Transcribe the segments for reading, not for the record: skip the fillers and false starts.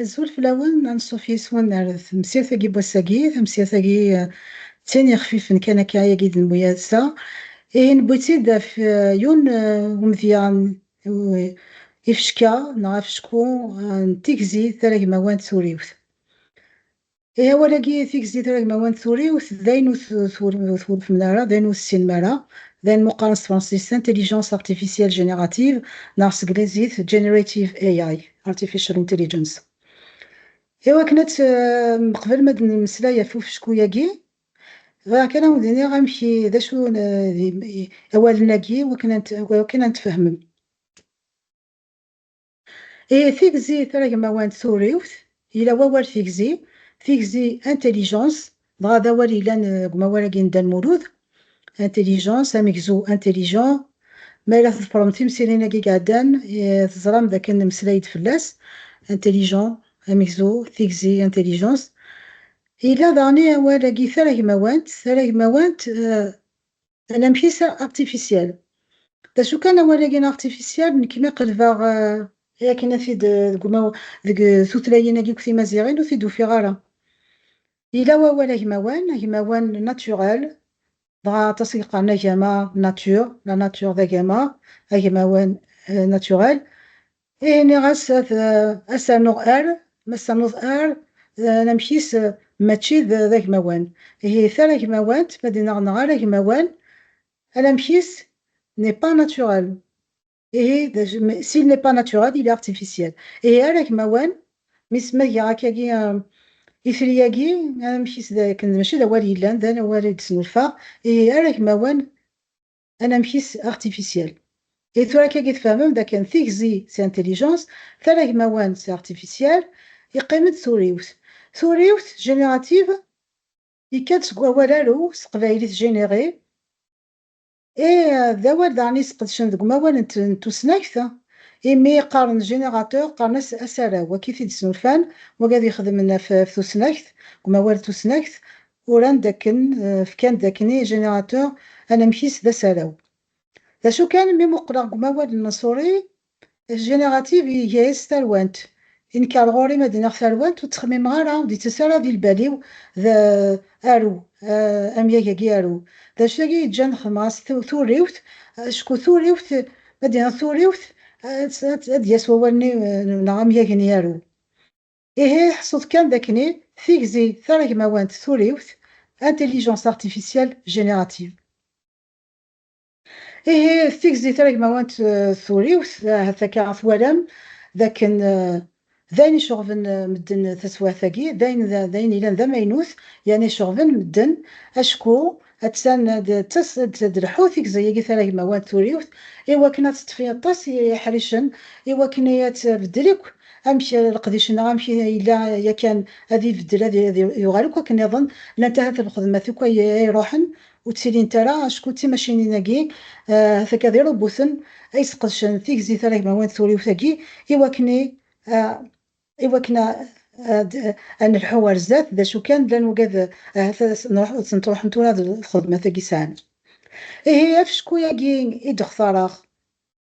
الزول في الأول نصوفي سوان مسيرتاكي بوساكي تمسيرتاكي تاني خفيف كان كايا كيد المياسة نبوتيد في يون ومذيان يفشكا نغافشكو تيكزي ثلاث موان ثوريوث ولكي تيكزي ثلاث موان ثوريوث داينو ثور في منارة داينو السين مارا داين مقارنة فرنسيس انتليجنس ارتيفيسيال جينيراتيف ناقص كليزيت جينيراتيف اي اي ارتيفيشال انتليجنس كانت قبل ما نمسلايا في شكوياكي كان وديني غنمشي ذا شو أوالناكي وكنا نتفاهم فيكزي ثلاث مواد ثوريوث إلا ووال فيكزي انتليجنس بغا ذا والي لان موالكين دا المولود انتليجنس اميكزو انتليجون ما إلا تفرمتي مسيريناكي قعدان تزرام ذاك نمسلايد فلاس انتليجون اميكزو فيكزي انتليجنس إلا داني ولاكي ثلاث مواد أنا مشيسا ارتيفيسيال دا شو كان ولاكين ارتيفيسيال كيما قلبا هي كاينه في ديك ثوثلايناكي كثي مزيغين وفي دوفيغالا إلا ولاك موان ناتورال بغا تسيقا نجمة ناتور لا ناتور ذا جما موان ناتورال نغاس أسانوغ مسانوغ نمشيس ماشي ذاك موان هي ثلاث مواد مدينة نغالا موان أنا مشيس n'est pas naturel s'il n'est pas naturel il est artificiel هذاك موان مسمى هكاكي إثرياكي أنا مشيس ذاك ماشي ذا والي لان ذا والي تسنوفا هذاك موان أنا مشيس artificiel تورا كي تفهمم ذا كان ثيكزي سي انتيليجونس ثلاث موان سي artificiel يقيمد ثوريوث جينيراتيف يكاد والالو سقبايليت جينيري ذا وال داني سقدشن ذوك موال نتوسناكت مي قارن جينيراتور قارن أسالاو وكيف يدسنوفان وقاد يخدم لنا في توسناكت موال توسناكت وران داكن كان داكني جينيراتور أنا مشيس ذا سالاو ذا شو كان مي مقرا موال النصوري الجينيراتيف هي ستالوانت إن كان غوري مدينة ثالوانت وتخمم غارة ودي تسالا ديال الباليو ذا أرو أمياكي أرو ذا شاكي جان خماس ثوريوث شكو ثوريوث مدينة ثوريوث أدياس ووالني نعم ياكني أرو حصوت كان داكني فيكزي ثلاث مواد ثوريوث انتليجنس ارتيفيسيال جينيراتيف فيكزي ثلاث مواد ثوريوث هذا كعرف ولم ذاكن ذاين شغفن مدن تسواثاكي ذاين إلا ذا ماينوث يعني شغفن مدن أشكو أتسان تدرحوثك زي ثلاث مواد ثوريوث كنا تطفي الطاس يحرشن كنا تبدلك أمشي القديشنا أمشي إلا يا كان هذه بدل هذه يغالك وكان يظن لا انتهت الخدمة ثوكا يروحن وتسيلين ترى أشكو تي ماشيني ناكي ثكا ربوثن أي سقدشن ثيك زي ثلاث مواد ثوريوثاكي كنا أن الحوار زاد ذا شو كان لأنه قد نروح نتونا الخدمة ثقي سان أفشكو ياكي إد خثار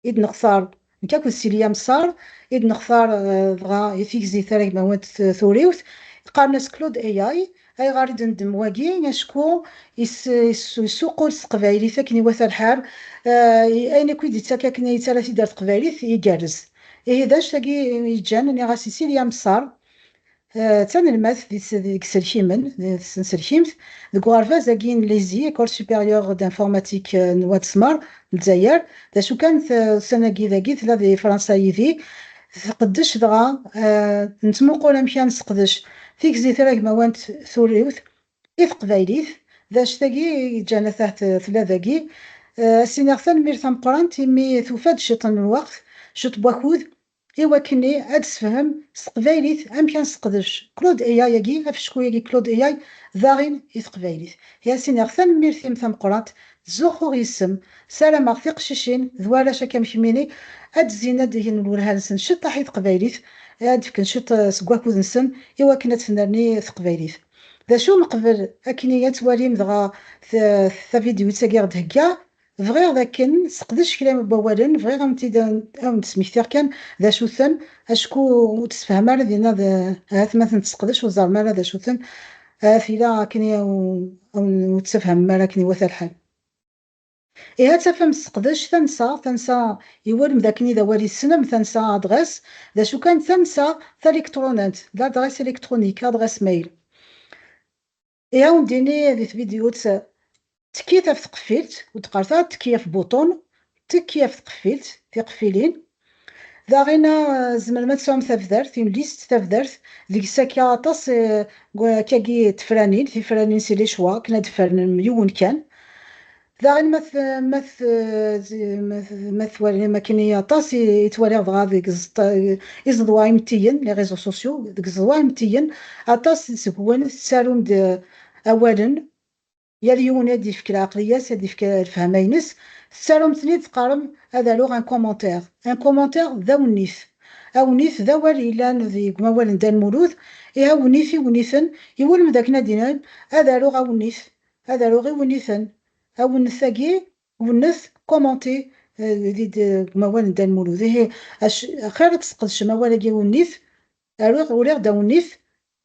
إد نختار نكاكو السيليا مصار إد نختار بغا يفيكزي ثلاث مواد ثوريوث قارناس كلود أي غارد ندم واكي نشكو يسوقو القبايلي ثاكني وثا الحار أين كويدي تاكاكني ثلاثي دار قبايلي يجارز داش تاكي يجان ني غاسي سيليا مصار تان الماث ديك سلشيمن سلشيمت ديك غارفاز كاين ليزي ايكول سوبيريور دانفورماتيك نواد سمار الجزائر دا شو كان السنه كي ثلاثه فرنسايي قداش دغا نتموقو لا مشى نسقدش فيك زي ثلاث مواد ثوريوث قبايليث داش تاكي جانا تحت ثلاثه كي سينيغثان مير ثمقران تيمي ثوفاد شطن الوقت شط بواخوذ كني أدسفهم سقبايليث كان سقدش كلود إياي ياكي أفشكو ياكي كلود إياي ذاغين يثقبايليث هي سينيغثان مير ثيم ثمقرات زوخو غيسم سلام في قشيشين ذوالا شاكا مشميني أدزينا دهين الورهانسن شط حيث قبايليث أدفكن شط سكواكوذ نسن كنا تفنرني ثقبايليث ذا شو مقبل أكني يتواليم دغا ثا فيديو تاكي غد هكا بغيغ ذاك سقدش كلام بوالن بغيغ نسميكتيغ كان ذا شوثن اشكو تسفهم على دينا هات مثلا تسقدش وزار مالا ذا شوثن ثيلا كني وتسفهم مالا كني وثا الحال إيه تفهم تسقدش تنسى يورم ذاكني ذا والي السنم تنسى أدغاس ذا شو كان تنسى ثا إلكترونات لادغاس إلكترونيك أدغاس ميل إيه ونديني ذي فيديو تكيت في تقفيلت وتقرثا تكيا في بوطون تكيا في تقفيلت تقفيلين ذا غينا زمن ما تسوم ثفذرت ليست ثفذرت ذيك الساكيا طاس كاكي تفرانين في فرانين سي لي شوا كنا دفرن يون كان ذا غير ما كاين طاس يتوالي بغا ديك يزدوا يمتين لي ريزو سوسيو ديك الزوا يمتين طاس سكوان سالون اولا يا اليوم هادي فكرة عقلية هادي فكرة الفهمينس سالمتني تقارم هذا لوغ ان كومونتير ذا ونيف أونيف ذا والإلان ذي كما والن دا المولود إيها ونيفي ونيفن يولم ذاك نادينا هذا لوغ أونيف هذا لوغ ونيفن أونث ثاقي ونث كومونتي ذي كما والن دا المولود هي خير تسقدش ما ولا ونيف ألوغ وليغ دا ونيف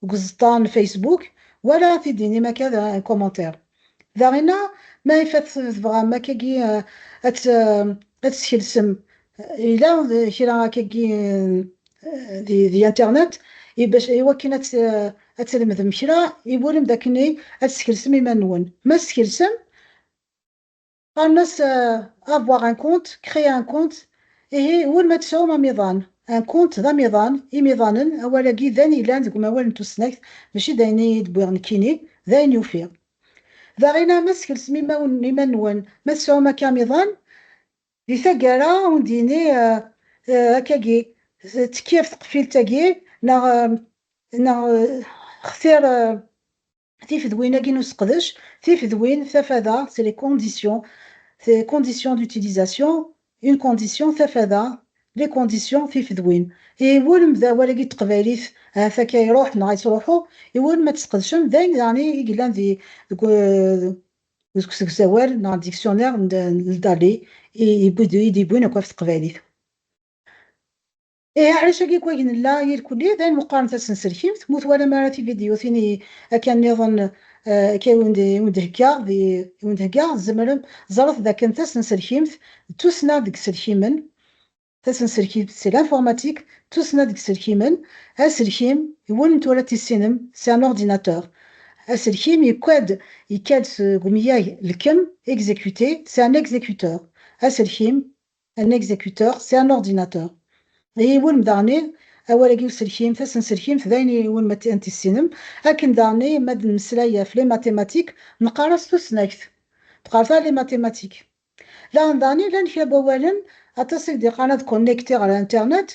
قزطان فيسبوك ولا في ديني ما كذا كومونتير ذا غينا ما يفات تبغى ما كاكي أتسكلسم إلا كيرا كاكي دي انترنت باش إوا كاين أتلمذ مكرا يقولم داكني أتسكلسم إما نون ما تسكلسم الناس افواغ ان كونت كريي ان كونت إيه ول ما تسعو ما ميضان ان كونت ذا ميضان ميضانا أولا ذاني لان كما وال نتوسناك ماشي دايني دبوغ نكيني ذاين يوفير ذا غينا مسكل سميما ونيمانوان مسعو ما كاميضان دي ثقارا ونديني هكاكي تكيف تقفيل تاكي اختير تيف ذوين كي نسقدش تيف ذوين ثفذا سي لي كونديسيون سي كونديسيون دوتيليزاسيون اون كونديسيون ثفذا لي كونديسيون تيف ذوين يولم ذا ولا تقبايليت هكا يروح نغا يروحو يولم ما تسقدشم داين يعني يقلان ذي زوال نا ديكسيونير لدالي يديبوين كوا في تقبايليت إيه علاش كي كوين لا يركولي ذا المقارنة تسنسركيم تموت ولا مرة في فيديو ثاني كان نظن كي وندهكا ذي وندهكا زمرم زرف ذا كان تسنسركيم توسنا ديك سركيمن تسنسركيم سي لانفورماتيك توسنا ديك سركيمن هاسركيم يولي نتولا تيسينم سي ان اورديناتور هاسركيم يكاد قمياي الكم exécuter c'est un exécuteur هاسركيم un exécuteur c'est un ordinateur هي ولم داني أولا كيو سلكيم تسن سلكيم ثاني ولم أنت السينم لكن داني ماد المسلاية في لي ماتيماتيك نقارس تسناكت تقارثا لي ماتيماتيك لا داني لان كي بوالا أتصل دي قناة كونيكتي على الانترنت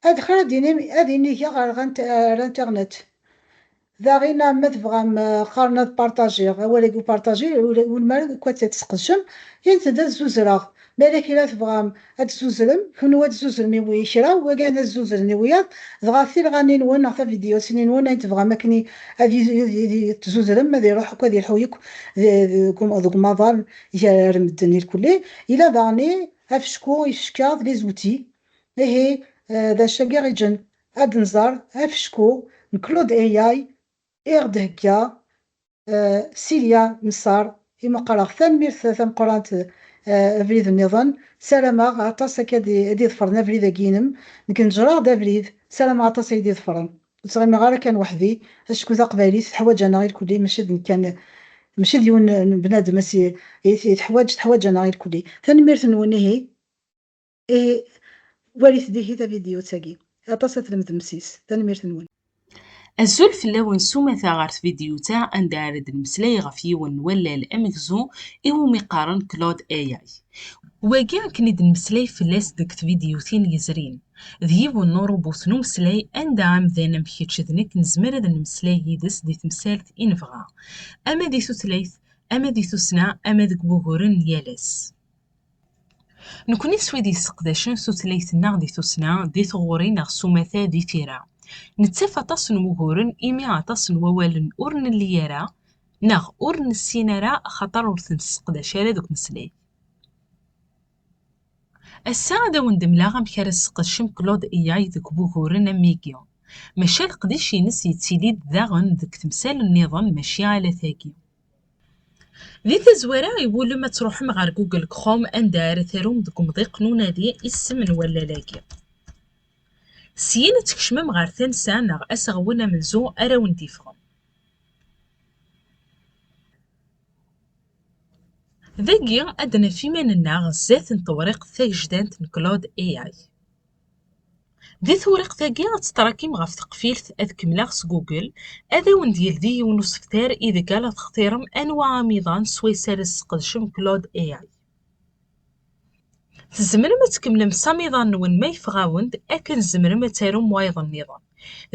أدخل ديني كي على الانترنت ذا غينا مذبغم قارنة بارطاجي أولا كيو بارطاجي والمال كوا تتسقشم ينتدى زوزراغ بالك إلا تبغام هاد الزوزلم كون هاد الزوزلم يبغي يشرا وكان الزوزلم يويا دغا ثير غاني نون نعطي فيديو سنين نون تبغى ماكني هادي تزوزلم ما يروح هكا ديال حويك دوك مضار يرمدني الكلي إلا داني هفشكو يشكا لي زوتي إيه ذا شاكير يجن هاد نزار هفشكو نكلود اي إغد هكا سيليا نصار إما قرا ثان ثم قرانت أفريد النظام سلامة عطاس هكا دي ظفرنا أفريد كينم نكن جرا دا أفريد سلامة عطاس يدي ظفرن صغير غير كان وحدي أشكو ذا قبايلي تحواج أنا غير كلي ماشي ديون بنادم ماشي تحواج أنا غير كلي ثاني ميرث نوني هي والي تديه ذا فيديو تاقي عطاس تلمذ مسيس ثاني ميرث نوني الزول فلاون سومثا غارت فيديوتا أندارد المسلاي غف يون ولا الأمكزو إيو مقارن كلود آي واقع كنيد المسلاي فلاس ديك فيديوتين يزرين ذيو النورو بوثنو مسلاي أندا عام ذانا مكيتش ذنك نزمر ذا المسلاي يدس دي تمسالت إنفغا أما دي ثلاث أما دي ثسنا أما ديك بوغورن يالس نكوني سويدي سقداشن ثلاثنا دي ثسنا دي ثغورين غ سومثا دي تيرا نتسافى طاس نموغورن إيمي عطاس نوالن أورن اللي يرى ناغ أورن السينارا خطر ورثن تسقداش على دوك مسلاي السا غادا وندملا غامك راه تسقدشم كلود اي اي ديك بوغورن اميكيون، ماشي القديش ينس يتسيلي داغن ديك تمثال النظام ماشي على ثاكي. دي تزويرة يقول ما تروحم غار جوجل كروم اندار ثاروم ديك مضيق نونادي اسم ولا لاكي. سين تكشمم غار ثانسا ناغ اسغونا منزو اراون ديفغم. ذاكي ادنا في مننا غزات نطوريق ثاجدانت نكلود اي اي. دي ثوريق ثاقي غتستراكيم غاف تقفيلت اذ كملاغ جوجل اذا وندير دي ونسكتار اذا قال تختيرم انواع ميضان سوي سالس قدشم كلود اي اي. تزمر ما تكملم ساميضان نون ما يفغاوند اكن زمر ما تاروم وايض النظام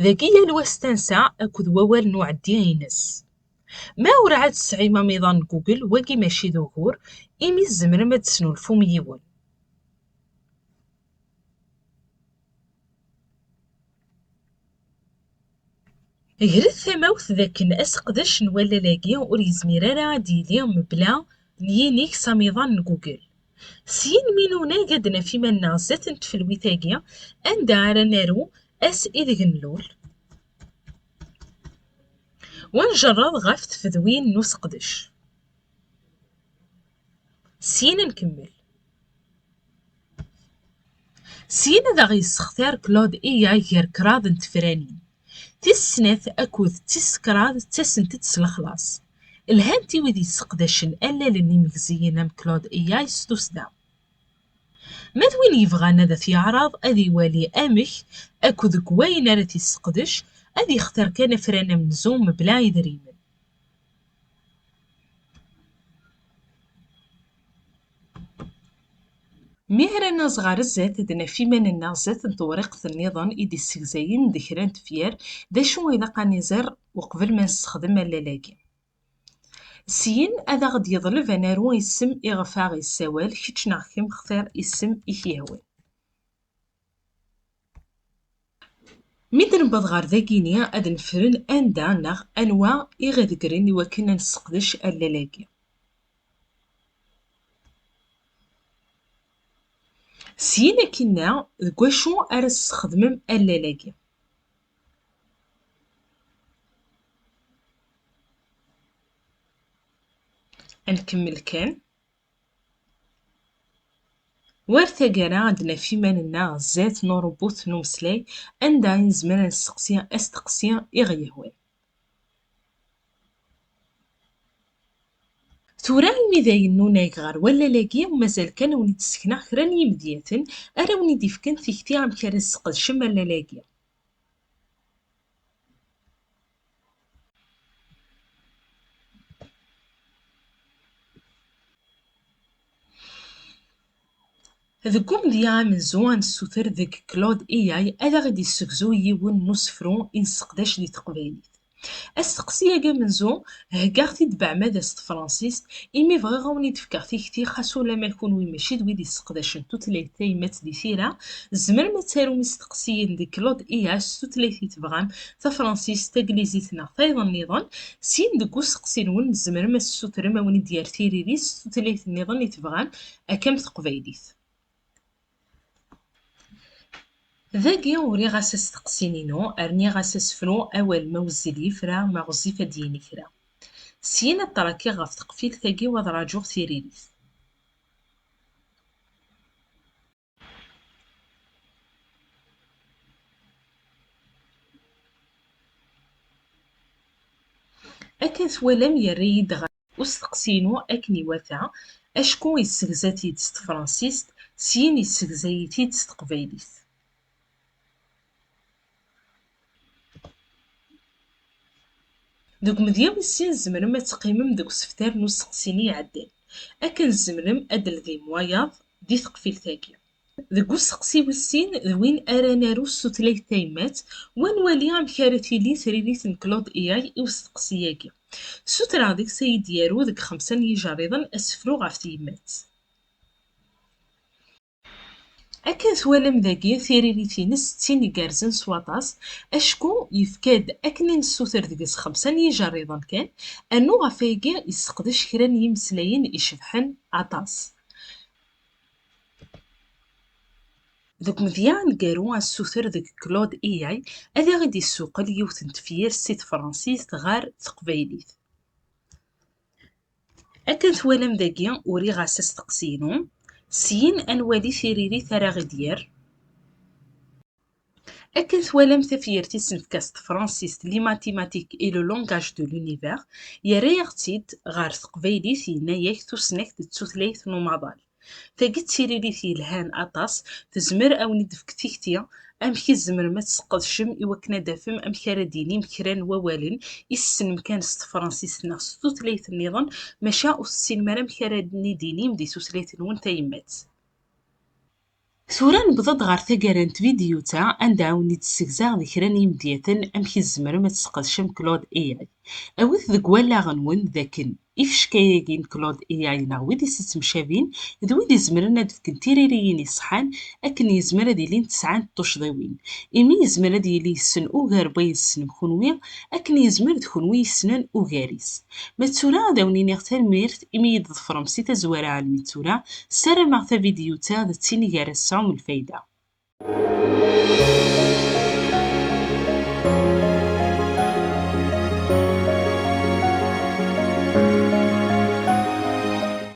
ذاكي الواستنسا اكد ووال نوع دينس ما ورعاد سعيما ميضان جوجل واقي ماشي ظهور ايمي الزمر ما تسنو الفوم يول. غير الثماوث ذاك اسقدش نولا لاقي ور يزمير راه غادي يلي مبلا نينيك ساميضان جوجل. سين مينونا قدنا في منا زات نتفلوي ثاقيا اندا راه نارو اس اذ نلول ونجرد غاف تفذوين نسقدش. سين نكمل. سين ذا غيسختار كلود اي اي غير كراض نتفرانين تسناث اكود تسكراض تسنتت سلخلاص الهانتي وذي سقداشن الا لني مكزيين ام كلود اي اي ستوسدا. ما دوين يبغانا ذا يعرض اذي والي امك اكود كوين راه يسقدش اذي يختار كان فرانا من زوم بلا يدريمن. مهرنا صغار الزات دنا في من النازات نطوريق النظام إيدي السكزاين ذكران تفير دا شو إذا قانيزر وقبل ما نستخدم اللالاكي. سين هذا غد يظلف أنارو يسم إغفاغ السوال كيتش نعكم اختار اسم إكيهوي. ميدن بضغار ذاكينيا أد نفرن أندا ناغ أنواع إغذكرين وكنا نسقدش اللالاكي. سينا كنا كواشو أرس خدمم اللالاكي. نكمل كان ورثاقرا عندنا في مالنا زات نوربوث نومسلاي اندا نزمر نسقسيا استقسيا إغيهوي. ثورا الميداين نونايك غار ولا لاقي ومازال كان وني تسكنا خراني مدياتن ارا وني ديفكن تيكتي عم كان السقد شما لا لاقي. ذكم ديا من زوان السوثر ذك كلود اي اي الا غادي يسكزو يون نصفرون ان سقداش دي تقبايليت. السقسيه كاع منزو هكاغتي تبع ماذا ست فرانسيس إيمي بغا غاوني تفكاغتي كتي خاصو لا ما يكون وي ماشي دوي دي سقداشن توتلي تايمات دي ثيرا زمر ما تسارو مستقسيين دي كلود إياس توتلي تبغام تا فرانسيس تا كليزيتنا تايضا النظام سين دكو سقسين ون زمر ما السوتر ما وني ديال تيريريس توتلي النظام يتبغام أكام تقبايليت. ذاكي وري غاسس تقسينينو ارني غاسس فرو اول موزلي فرا ما غزيفة ديني كرا سينا الطراكي غاف تقفيل ثاقي وضراجوغ ثيريريث. أكن ثوالم يريد غا وستقسينو أكني وثا أشكو يسكزاتي تست فرانسيست سين يسكزايتي تست قبايليث. دوك مدياو السين زمرم ما تقيمم دوك سفتار نو سقسيني عدال أكن زمرم أدل ذي مواياض دي ثقفيل ثاقي. ذك وسقسي والسين ذوين أرانا روسو تلي تايمات ونوالي عم كارثي لي ثريليث كلود إياي وسقسياكي سترا ديك سيد يارو ذك 5 يجاريضا أسفرو غاف تيمات. أكن ثوالم ذاكي ثيريليثينس تين كارزن سواطاس أشكو يفكاد أكن نسوثر ذكس 5 يجاريضا كان أنو غافيكي يسقدش كران يمسلاين يشبحن عطاس. دوك مزيان قارو السوثر ديك كلود اي اذا غادي يسوق يوث تفير سيت فرانسيس غار تقبايليت. أكن ثوالم داكي وري غاساس تقسينو سين أنوالي ثيريري ثرا غدير. أكن ثوالم ثفيرتي سنفكاست فرانسيس لي ماتيماتيك إي لو لونغاج دو لونيفير يري غتيد غار تقبايليت يناياك توسناك تتوثلايث نوماضال. تاقي تسيريريت يلهان أطاس تزمر أوني دفك تيكتيا أمك الزمر ما تسقدشم إوكنا دافم أمك رديني مكران ووالن إسن مكان ست فرانسيس ناس توتليت النظام مشاء السين مرام كردني ديني مدي توتليت نون تايمات. ثورا نبضض غار ثقارنت فيديو تا أندعوني تسكزاغ ذكران يمديتن أمك الزمر ما تسقدشم كلود إياي أوث ذك ولا غنون ذاكن إفش كاياكين كلود إياي ناويدي ستمشابين ذويد يزمرنا دفكن تيريريين يصحان أكن يزمر دي لين تسعان تشضيوين إمي يزمر دي لي السن أوغار باي السن مخونوي أكن يزمر دخونوي السنان أوغاريس ما تسورا داوني نغتال ميرت إمي يضفرم سيتا زوارا على الميتورا سارة مع فيديو تا ذا تيني غارسام الفايدة.